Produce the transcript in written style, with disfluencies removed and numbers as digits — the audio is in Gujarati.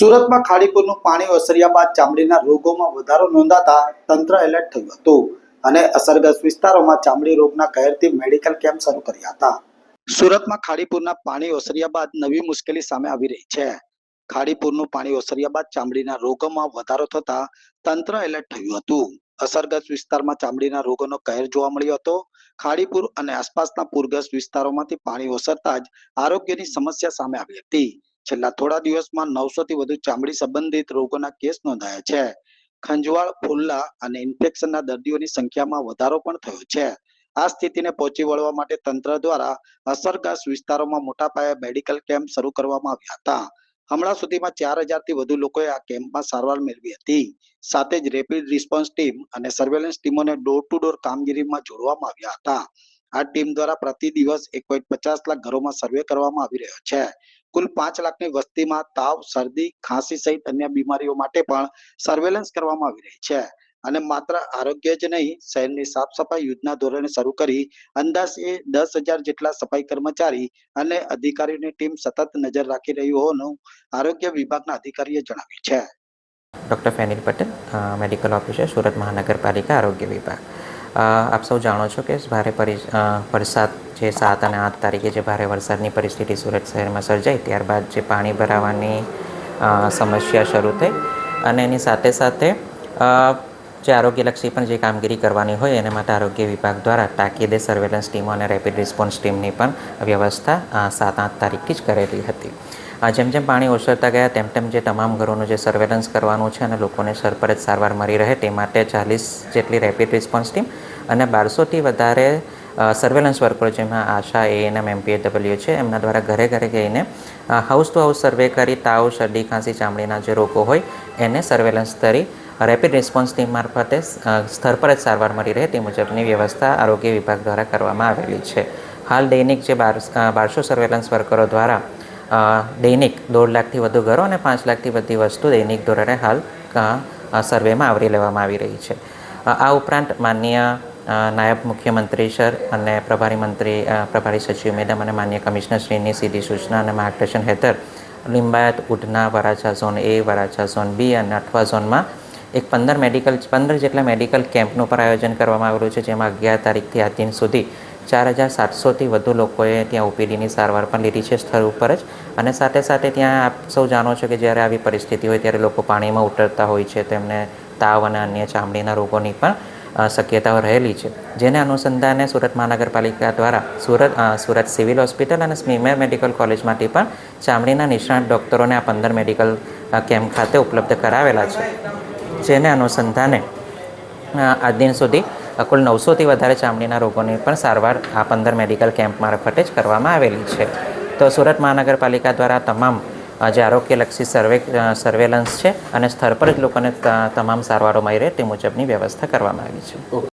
સુરતમાં ખાડીપુરનું પાણી ઓસર્યા બાદ ચામડીના રોગોમાં વધારો નોંધાતા તંત્ર એલર્ટ થયું હતું અને અસરગ્રસ્ત વિસ્તારોમાં ચામડી રોગના કહેરથી મેડિકલ કેમ્પ શરૂ કર્યા હતા. સુરતમાં ખાડીપુરના પાણી ઓસર્યા બાદ નવી મુશ્કેલી સામે આવી રહી છે. ખાડીપુરનું પાણી ઓસર્યા બાદ ચામડીના રોગોમાં વધારો થતા તંત્ર એલર્ટ થયું હતું. અસરગ્રસ્ત વિસ્તારમાં ચામડીના રોગોનો કહેર જોવા મળ્યો હતો. ખાડીપુર અને આસપાસના પૂરગ્રસ્ત વિસ્તારોમાંથી પાણી ઓસરતા જ આરોગ્યની સમસ્યા સામે આવી હતી. છેલ્લા થોડા દિવસમાં 900 થી વધુ ચામડી સંબંધિત રોગોના કેસ નોંધાયા છે. ખંજવાળ, ફોલ્લા અને ઇન્ફેક્શનના દર્દીઓની સંખ્યામાં વધારો પણ થયો છે. આ સ્થિતિને પહોંચી વળવા માટે તંત્ર દ્વારા અસરગ્રસ્ત વિસ્તારોમાં મોટા પાયે મેડિકલ કેમ્પ શરૂ કરવામાં આવ્યા હતા. હમણાં સુધીમાં 4000 થી વધુ લોકોએ આ કેમ્પમાં સારવાર મેળવી હતી. સાથે જ રેપિડ રિસ્પોન્સ ટીમ અને સર્વેલન્સ ટીમોને ડોર ટુ ડોર કામગીરીમાં જોડવામાં આવ્યા હતા. આ ટીમ દ્વારા પ્રતિ દિવસ 1.50 લાખ ઘરોમાં સર્વે કરવામાં આવી રહ્યો છે. કુલ 5 લાખની વસ્તીમાં તાવ, શરદી, ખાંસી સહિત અન્ય બીમારીઓ માટે પણ સર્વેલન્સ કરવામાં આવી રહી છે. અને માત્ર આરોગ્ય જ નહીં, શહેરની સાફ સફાઈ યુદ્ધના ધોરણે શરૂ કરી અંદાજે 10,000 જેટલા સફાઈ કર્મચારી અને અધિકારીઓની ટીમ સતત નજર રાખી રહી હોવાનું આરોગ્ય વિભાગના અધિકારીએ જણાવ્યું છે. Doctor Fenil Patel, medical officer, Surat મહાનગરપાલિકા આરોગ્ય વિભાગ. આપ સૌ જાણો છો કે ભારે વરસાદ જે 7 અને 8 તારીખે જે ભારે વરસાદની પરિસ્થિતિ સુરત શહેરમાં સર્જાઈ, ત્યારબાદ જે પાણી ભરાવાની સમસ્યા શરૂ થઈ અને એની સાથે સાથે જે આરોગ્યલક્ષી પણ જે કામગીરી કરવાની હોય એના માટે આરોગ્ય વિભાગ દ્વારા તાકીદે સર્વેલન્સ ટીમો અને રેપિડ રિસ્પોન્સ ટીમની પણ વ્યવસ્થા 7-8 તારીખથી જ કરેલી હતી. જેમ જેમ પાણી ઓસરતા ગયા તેમ જે તમામ ઘરોનું જે સર્વેલન્સ કરવાનું છે અને લોકોને સરપરજ સારવાર મળી રહે તે માટે 40 જેટલી રેપિડ રિસ્પોન્સ ટીમ અને 1200થી વધારે સર્વેલન્સ વર્કરો, જેમાં આશા, એએનએમ, એમપીએડબલ્યુ છે, એમના દ્વારા ઘરે ઘરે જઈને હાઉસ ટુ હાઉસ સર્વે કરી તાવ, શરદી, ખાંસી, ચામડીના જે રોગો હોય એને સર્વેલન્સ કરી રેપિડ રિસ્પોન્સ ટીમ મારફતે સ્થળ પર જ સારવાર મળી રહે તે મુજબની વ્યવસ્થા આરોગ્ય વિભાગ દ્વારા કરવામાં આવેલી છે. હાલ દૈનિક જે 1200 સર્વેલન્સ વર્કરો દ્વારા દૈનિક 1.5 લાખથી વધુ ઘરો અને 5 લાખથી વધુ વસ્તુ દૈનિક ધોરણે હાલ સર્વેમાં આવરી લેવામાં આવી રહી છે. આ ઉપરાંત માનનીય નાયબ મુખ્યમંત્રી સર અને પ્રભારી સચિવ મેડમ અને માન્ય કમિશનરશ્રીની સીધી સૂચના અને માર્ગદર્શન હેઠળ Limbayat, Udhna, Varachha zone A, Varachha zone B અને અઠવા ઝોનમાં 15 જેટલા મેડિકલ કેમ્પનું પણ આયોજન કરવામાં આવેલું છે, જેમાં 11 તારીખથી આજ દિન સુધી 4700થી વધુ લોકોએ ત્યાં ઓપીડીની સારવાર પણ લીધી છે સ્થળ ઉપર જ. અને સાથે સાથે ત્યાં આપ સૌ જાણો છો કે જ્યારે આવી પરિસ્થિતિ હોય ત્યારે લોકો પાણીમાં ઉતરતા હોય છે, તેમને તાવ અને અન્ય ચામડીના રોગોની પણ શક્યતાઓ રહેલી છે. જેને અનુસંધાને સુરત મહાનગરપાલિકા દ્વારા સુરત સિવિલ હોસ્પિટલ અને સ્મીમેર મેડિકલ કોલેજમાંથી પણ ચામડીના નિષ્ણાત ડૉક્ટરોને આ 15 મેડિકલ કેમ્પ ખાતે ઉપલબ્ધ કરાવેલા છે. જેને અનુસંધાને આજ દિન સુધી કુલ 900થી વધારે ચામડીના રોગોની પણ સારવાર આ 15 મેડિકલ કેમ્પ મારફતે જ કરવામાં આવેલી છે. તો સુરત મહાનગરપાલિકા દ્વારા તમામ જે આરોગ્યલક્ષી સર્વેલન્સ છે અને સ્થળ પર જ લોકોને તમામ સારવારો મળી રહે તે મુજબની વ્યવસ્થા કરવામાં આવી છે.